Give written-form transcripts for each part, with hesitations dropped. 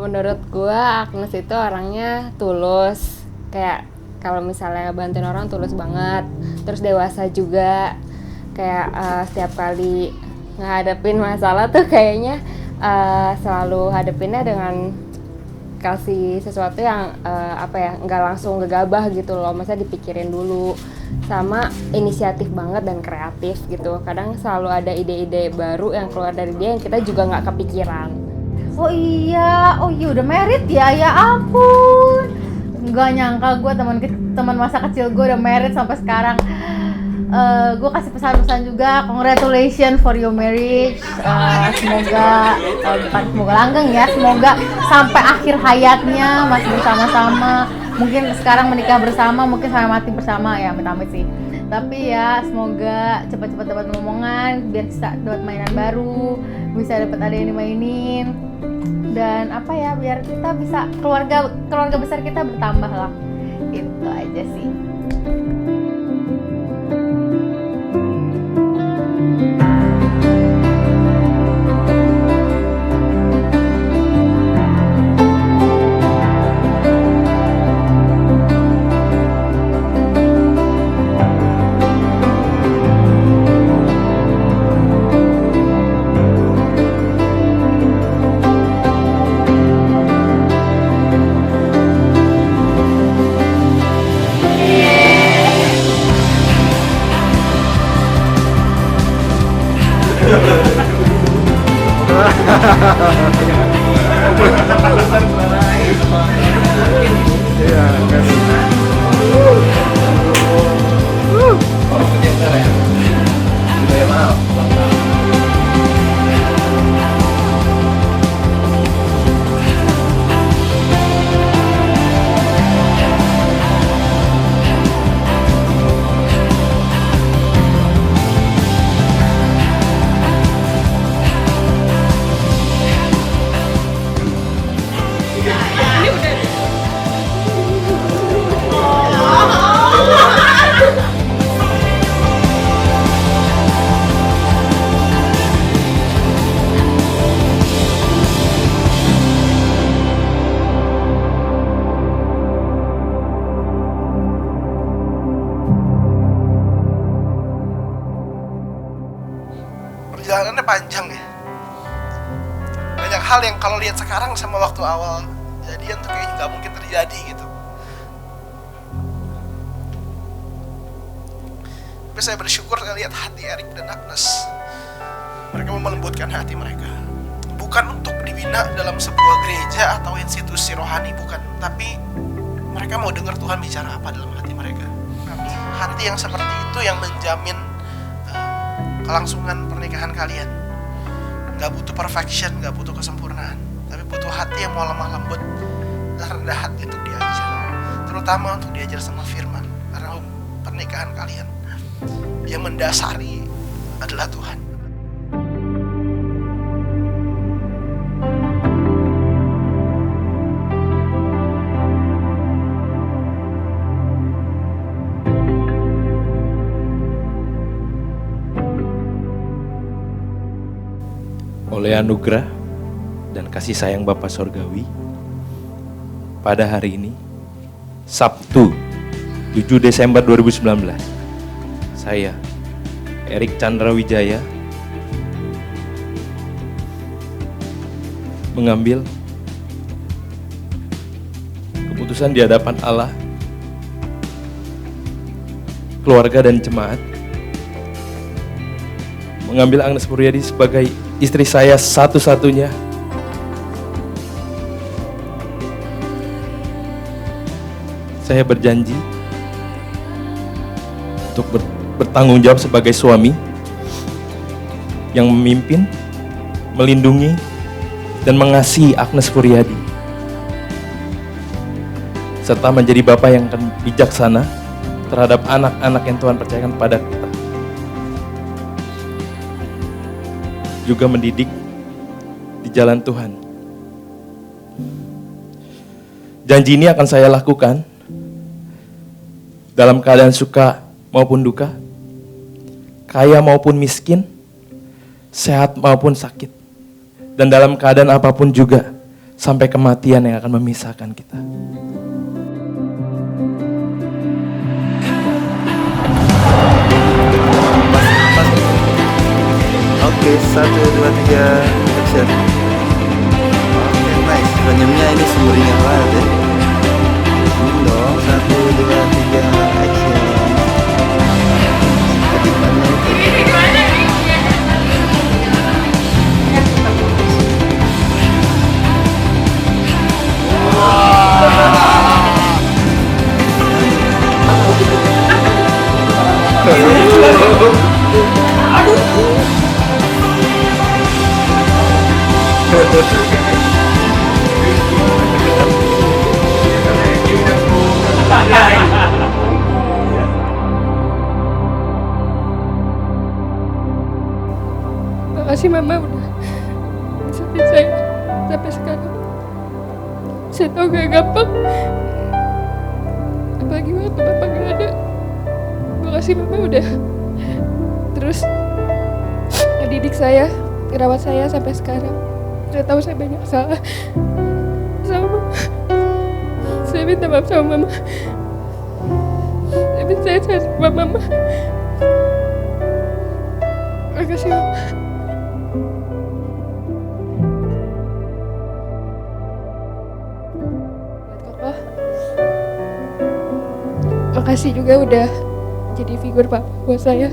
Menurut gue Agnes itu orangnya tulus. Kayak kalau misalnya bantuin orang tulus banget. Terus dewasa juga. Kayak setiap kali ngadepin masalah tuh kayaknya selalu hadepinnya dengan kasih sesuatu yang nggak langsung gegabah gitu loh, masa dipikirin dulu, sama inisiatif banget dan kreatif gitu. Kadang selalu ada ide-ide baru yang keluar dari dia yang kita juga nggak kepikiran. Oh iya udah married ya ampun, nggak nyangka gue teman masa kecil gue udah married sampai sekarang. Gue kasih pesan-pesan juga, congratulations for your marriage. Semoga bukan semoga langgeng ya, semoga sampai akhir hayatnya masih bersama-sama. Mungkin sekarang menikah bersama, mungkin sampai mati bersama ya, amit-amit sih. Tapi ya semoga cepat-cepat dapat momongan, biar bisa dapat mainan baru, bisa dapat ada yang dimainin, dan biar kita bisa keluarga besar kita bertambah lah. Itu aja sih. Perjalanannya panjang ya. Banyak hal yang kalau lihat sekarang sama waktu awal jadian tuh kayaknya nggak mungkin terjadi gitu. Tapi saya bersyukur saya lihat hati Erik dan Agnes. Mereka mau melembutkan hati mereka. Bukan untuk dibina dalam sebuah gereja atau institusi rohani, bukan. Tapi mereka mau dengar Tuhan bicara apa dalam hati mereka. Hati yang seperti itu yang menjamin kelangsungan pernikahan kalian. Gak butuh perfection, gak butuh kesempurnaan, tapi butuh hati yang mau lemah lembut dan rendah hati untuk diajar. Terutama untuk diajar sama firman. Karena pernikahan kalian yang mendasari adalah Tuhan. Oleh anugerah dan kasih sayang Bapa Sorgawi, pada hari ini, Sabtu 7 Desember 2019, saya, Erik Chandra Wijaya, mengambil keputusan di hadapan Allah, keluarga dan jemaat, mengambil Agnes Muryadi sebagai istri saya satu-satunya. Saya berjanji untuk bertanggung jawab sebagai suami yang memimpin, melindungi, dan mengasihi Agnes Muryadi, serta menjadi bapak yang akan bijaksana terhadap anak-anak yang Tuhan percayakan pada kita. Juga mendidik di jalan Tuhan. Janji ini akan saya lakukan dalam keadaan suka maupun duka, kaya maupun miskin, sehat maupun sakit, dan dalam keadaan apapun juga sampai kematian yang akan memisahkan kita. Oke, 1, 2, 3, action. Oke, nice. Senyumnya ini sumringah banget ya. Senyum dong, 1, 2, 3, action. Ketipannya itu. Makasih Mama udah support saya sampai sekarang. Saya tahu gak gampang, apalagi waktu Bapak gak ada. Makasih Mama udah terus ngedidik saya, ngerawat saya sampai sekarang. Saya tahu saya banyak salah sama Mama. Saya minta maaf sama Mama. Tapi saya sama Mama. Makasih Mama. Makasih juga udah jadi figur Papa buat saya.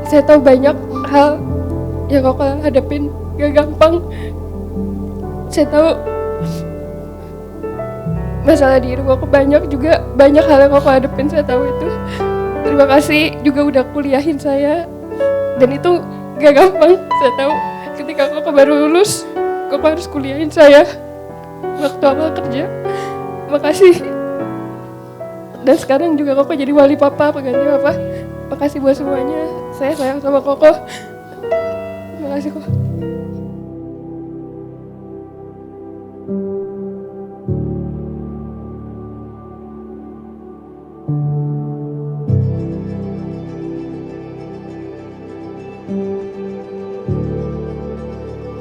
Saya tahu banyak hal yang Koko hadapin gak gampang. Saya tahu masalah di hidup Koko banyak hal yang Koko hadapin, saya tahu itu. Terima kasih juga udah kuliahin saya. Dan itu gak gampang. Saya tahu ketika Koko baru lulus, Koko harus kuliahin saya waktu awal kerja. Makasih. Dan sekarang juga Koko jadi wali Papa, pengganti Papa. Makasih buat semuanya. Saya sayang sama Koko. Makasih Koko.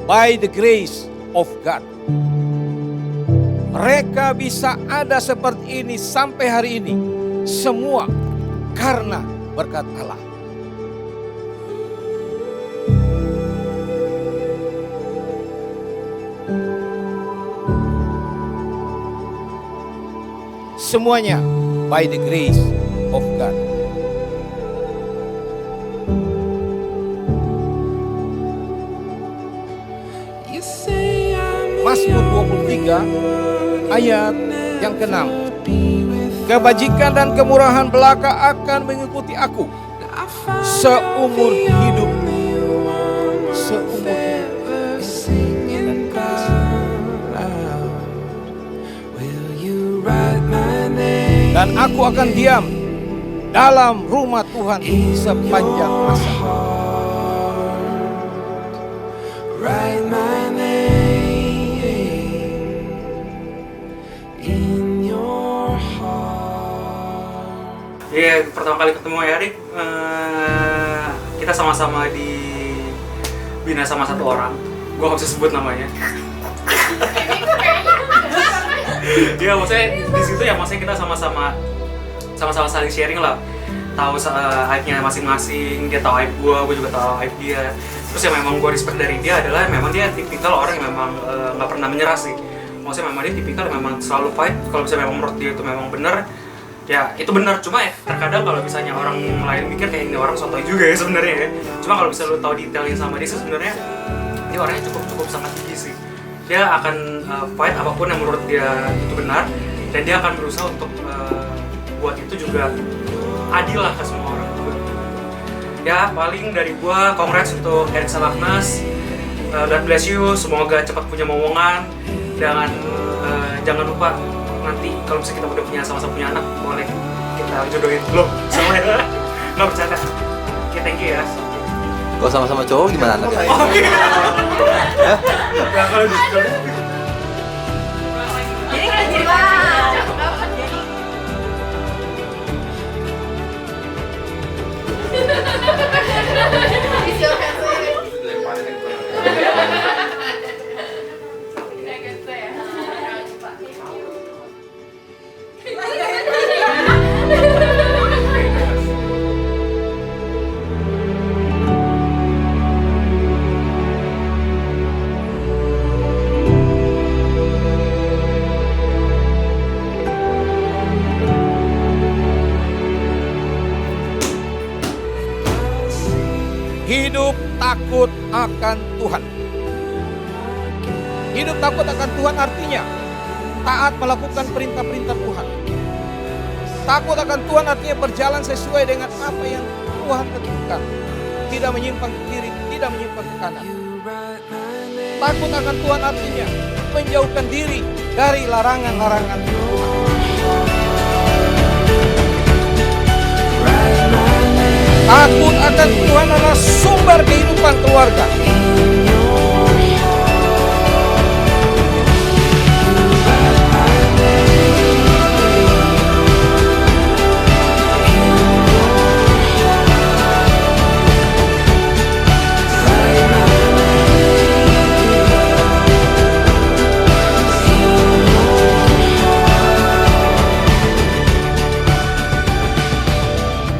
By the grace of God, mereka bisa ada seperti ini sampai hari ini. Semua karena berkat Allah. Semuanya by the grace of God. Mazmur 23 ayat yang ke-6. Kebajikan dan kemurahan belaka akan mengikuti aku seumur hidup. Seumur hidup. Dan aku akan diam dalam rumah Tuhan sepanjang masa. Iya, pertama kali ketemu Erik, kita sama-sama dibina sama satu orang. Gue gak bisa sebut namanya. Iya, maksudnya di situ ya, maksudnya kita sama-sama saling sharing lah. Tahu aibnya masing-masing, dia tahu aib gue juga tahu aib dia. Terus yang memang gue respect dari dia adalah memang dia tipikal orang yang memang nggak pernah menyerah sih. Maksudnya memang dia tipikal yang memang selalu fight. Kalau misalnya memang menurut dia itu memang benar, ya itu benar. Cuma ya terkadang kalau misalnya orang lain mikir kayak ini orang sotoy juga ya sebenarnya ya. Cuma kalau bisa lu tahu detailnya sama dia sebenarnya dia orangnya cukup sangat gigi sih. Dia akan fight apapun yang menurut dia itu benar, dan dia akan berusaha untuk buat itu juga adil lah ke semua orang juga. Ya paling dari gua congrats untuk Erik Salaknas. God bless you, semoga cepat punya momongan. Jangan lupa nanti kalau misalnya kita udah punya sama-sama punya anak, boleh kita jodohin lo semuanya. Nggak bercanda. Oke, thank you ya. Kalau sama-sama cowok gimana anaknya? Oke. Nah, kalau gitu. Jadi kan cerita takut akan Tuhan. Hidup takut akan Tuhan artinya taat melakukan perintah-perintah Tuhan. Takut akan Tuhan artinya berjalan sesuai dengan apa yang Tuhan tentukan. Tidak menyimpang ke kiri, tidak menyimpang ke kanan. Takut akan Tuhan artinya menjauhkan diri dari larangan-larangan Tuhan. Takut akan Tuhan adalah sumber kehidupan keluarga.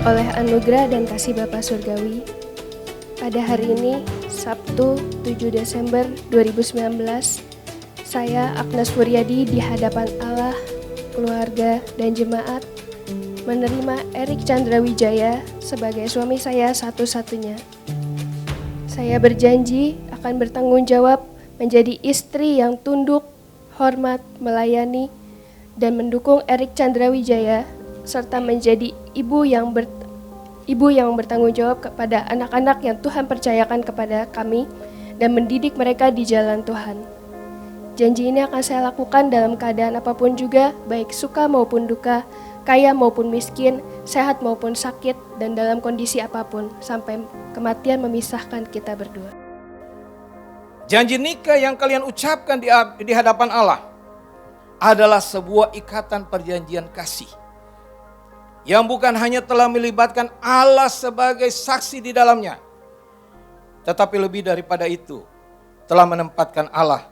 Oleh anugerah dan kasih Bapa Surgawi, pada hari ini, Sabtu 7 Desember 2019, saya Agnes Furyadi di hadapan Allah, keluarga, dan jemaat menerima Erik Chandra Wijaya sebagai suami saya satu-satunya. Saya berjanji akan bertanggung jawab menjadi istri yang tunduk, hormat, melayani, dan mendukung Erik Chandra Wijaya, serta menjadi ibu yang bertanggung jawab kepada anak-anak yang Tuhan percayakan kepada kami dan mendidik mereka di jalan Tuhan. Janji ini akan saya lakukan dalam keadaan apapun juga, baik suka maupun duka, kaya maupun miskin, sehat maupun sakit, dan dalam kondisi apapun, sampai kematian memisahkan kita berdua. Janji nikah yang kalian ucapkan di hadapan Allah adalah sebuah ikatan perjanjian kasih yang bukan hanya telah melibatkan Allah sebagai saksi di dalamnya, tetapi lebih daripada itu, telah menempatkan Allah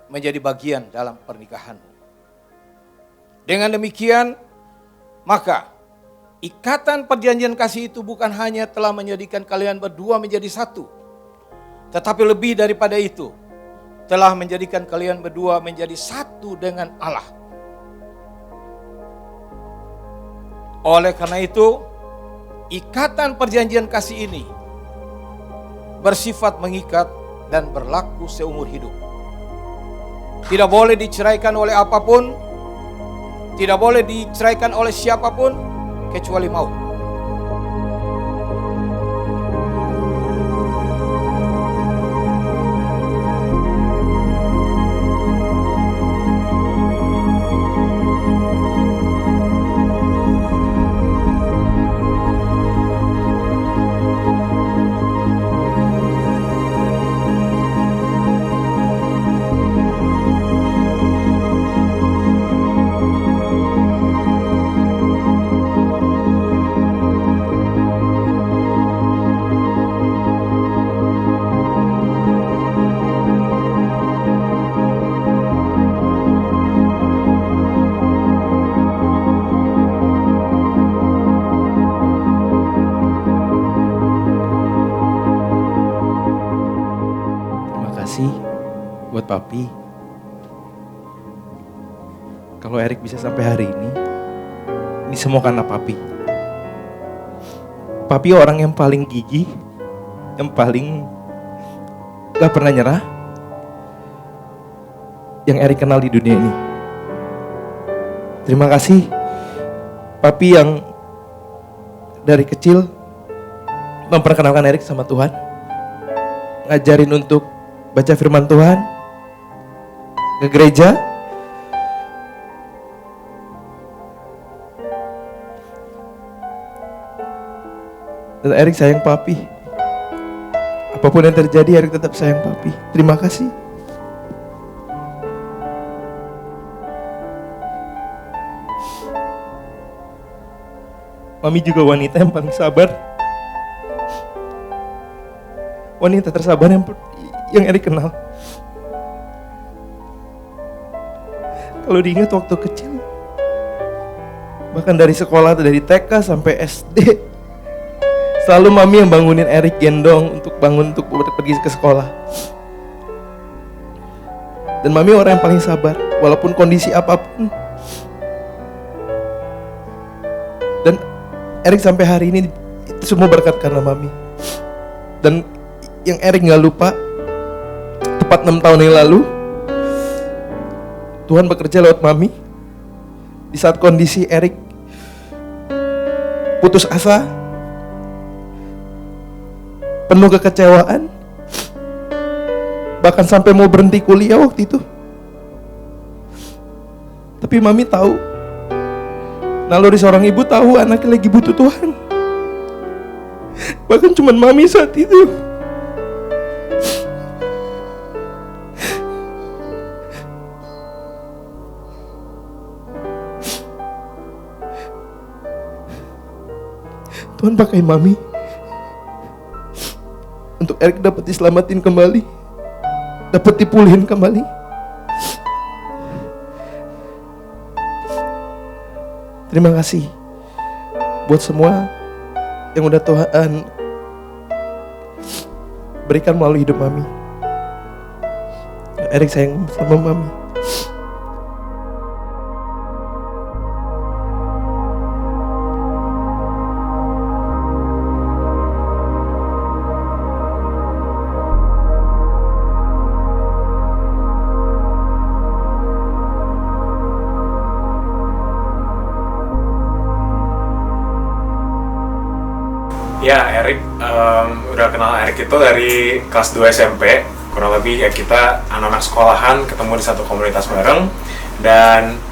menjadi bagian dalam pernikahanmu. Dengan demikian, maka ikatan perjanjian kasih itu bukan hanya telah menjadikan kalian berdua menjadi satu, tetapi lebih daripada itu, telah menjadikan kalian berdua menjadi satu dengan Allah. Oleh karena itu, ikatan perjanjian kasih ini bersifat mengikat dan berlaku seumur hidup. Tidak boleh diceraikan oleh apapun, tidak boleh diceraikan oleh siapapun kecuali maut. Buat Papi, kalau Erik bisa sampai hari ini semua karena Papi. Papi orang yang paling gigih, yang paling gak pernah nyerah, yang Erik kenal di dunia ini. Terima kasih Papi yang dari kecil memperkenalkan Erik sama Tuhan, ngajarin untuk baca firman Tuhan, ke gereja, dan Erik sayang Papi. Apapun yang terjadi, Erik tetap sayang Papi. Terima kasih. Mami juga wanita yang paling sabar, wanita tersabar yang Erik kenal. Kalau diingat waktu kecil, bahkan dari sekolah, dari TK sampai SD, selalu Mami yang bangunin Erik, gendong untuk bangun untuk pergi ke sekolah. Dan Mami orang yang paling sabar, walaupun kondisi apapun. Dan Erik sampai hari ini itu semua berkat karena Mami. Dan yang Erik gak lupa, tepat 6 tahun yang lalu, Tuhan bekerja lewat Mami. Di saat kondisi Erik putus asa, penuh kekecewaan, bahkan sampai mau berhenti kuliah waktu itu. Tapi Mami tahu, naluri seorang ibu tahu anaknya lagi butuh Tuhan. Bahkan cuman Mami saat itu Tuhan pakai Mami untuk Erik dapat diselamatin kembali, dapat dipulihin kembali. Terima kasih buat semua yang udah Tuhan berikan melalui hidup Mami. Erik sayang sama Mami. Ya, Erik, udah kenal Erik itu dari kelas 2 SMP. Kurang lebih ya kita anak-anak sekolahan ketemu di satu komunitas bareng. Dan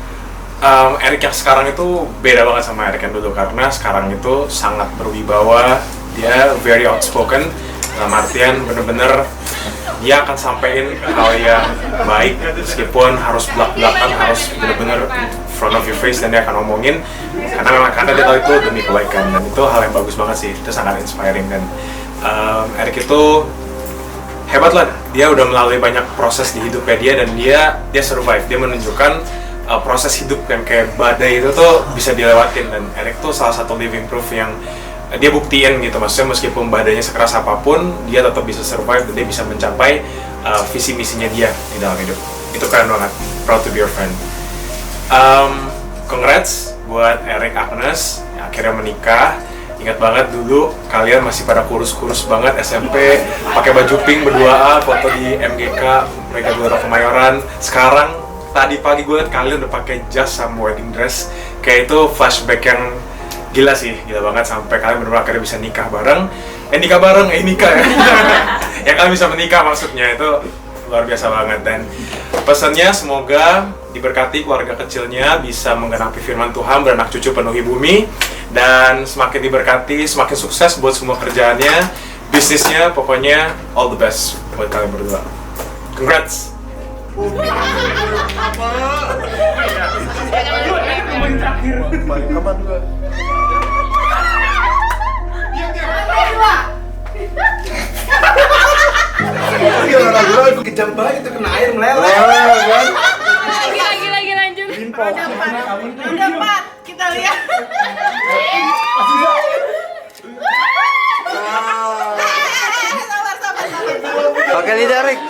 Erik yang sekarang itu beda banget sama Erik yang dulu, karena sekarang itu sangat berwibawa. Dia very outspoken, dalam artian bener-bener dia akan sampein hal yang baik, meskipun harus belak-belakan, harus bener-bener front of your face, dan dia akan ngomongin karena dia tahu itu demi kebaikan, dan itu hal yang bagus banget sih. Itu sangat inspiring. Dan Erik itu hebat lah, dia udah melalui banyak proses di hidupnya dia, dan dia survive. Dia menunjukkan proses hidup yang kayak badai itu tuh bisa dilewatin, dan Erik tuh salah satu living proof yang dia buktiin gitu. Maksudnya meskipun badainya sekeras apapun, dia tetap bisa survive, dan dia bisa mencapai visi misinya dia di dalam hidup. Itu keren banget. Proud to be your friend. Congrats buat Erik Agnes yang akhirnya menikah. Ingat banget dulu kalian masih pada kurus-kurus banget SMP, pakai baju pink berduaan, foto di MGK, mereka Gelora Kemayoran. Sekarang tadi pagi gue liat kalian udah pakai jas sama wedding dress. Kayak itu flashback yang gila sih, gila banget, sampai kalian benar-benar akhirnya bisa nikah bareng. Nikah ya. Ya kalian bisa menikah, maksudnya itu luar biasa banget. Dan pesannya semoga diberkati keluarga kecilnya, bisa menggenapi firman Tuhan, beranak cucu penuhi bumi, dan semakin diberkati, semakin sukses buat semua kerjaannya, bisnisnya, pokoknya all the best buat kalian berdua. Congrats! Ragu-ragu kejam banget itu, kena air meleleh kan. Lagi lanjut. Udah 4, kita lihat. Pakai lidah, Erik.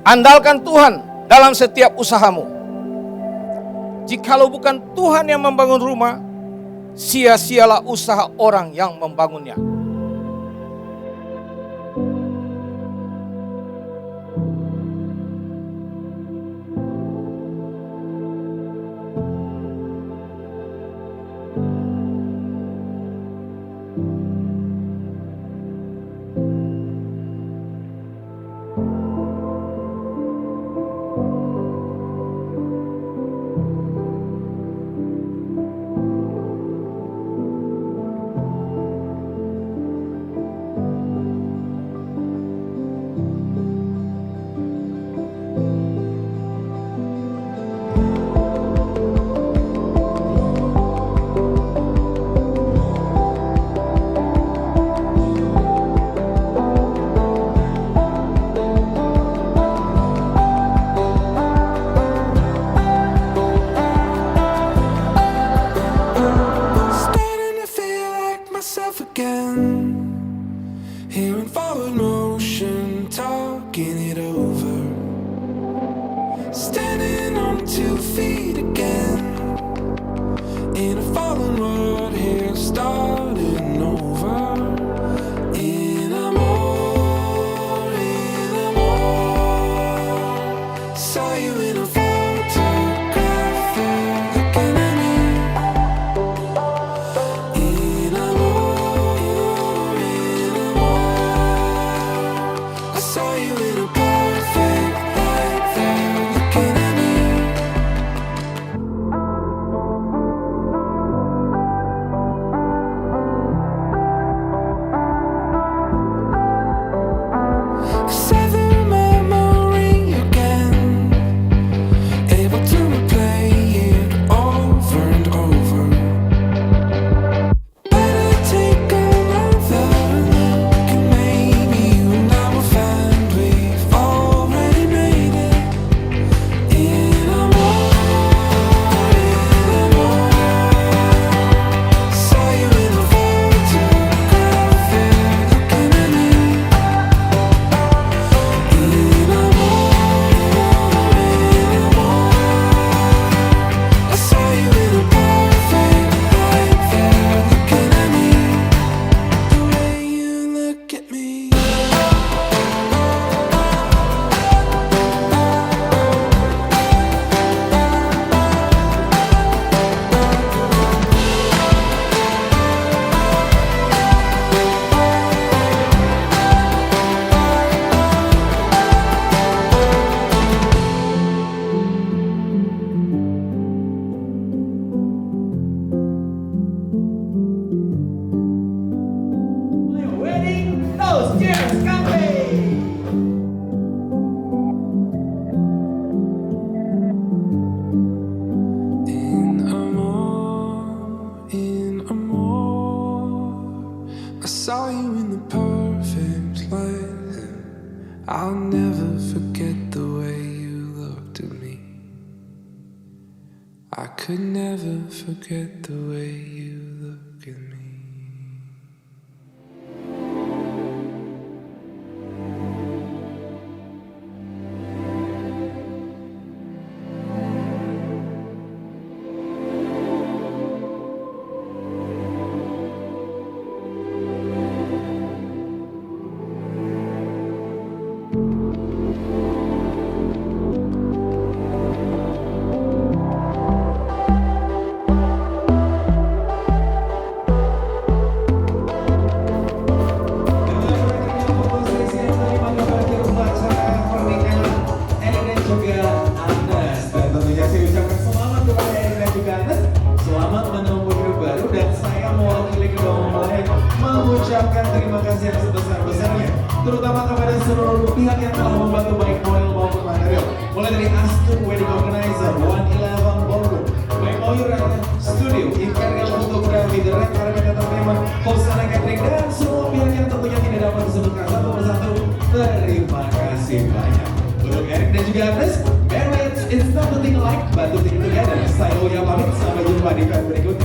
Andalkan Tuhan dalam setiap usahamu. Jikalau bukan Tuhan yang membangun rumah, sia-sialah usaha orang yang membangunnya. standing on 2 feet again, in a fallen world here, starting over. In a more, saw you in a photograph looking at me. In a more, I saw you in a perfect light there looking at me. Sever memory again, able to replay it over and over. Better take another look, and maybe you and I will find we've already made it. In a more, saw you in a photograph there looking at me. In a more, I saw you in a perfect light there looking at me. The way you look at me. In a more, I saw you in the perfect light. I'll never forget the way you looked at me. I could never forget the way you look at me. Selamat menempuh hidup baru, dan saya mewakili kedua mempelai mengucapkan terima kasih yang sebesar-besarnya, terutama kepada seluruh pihak yang telah membantu baik moral maupun material, mulai dari Astun Wedding Organizer, 111 Ballroom, baik Moira Studio, Imperial Fotografi, The Red Carpet Entertainment, Hosana Catering, dan semua pihak yang tentunya tidak dapat disebutkan satu persatu. Terima kasih banyak. Untuk Eric dan juga Agnes, marriage is not a thing alike, but to think together. Saya Uya pamit, sampai jumpa di video berikutnya.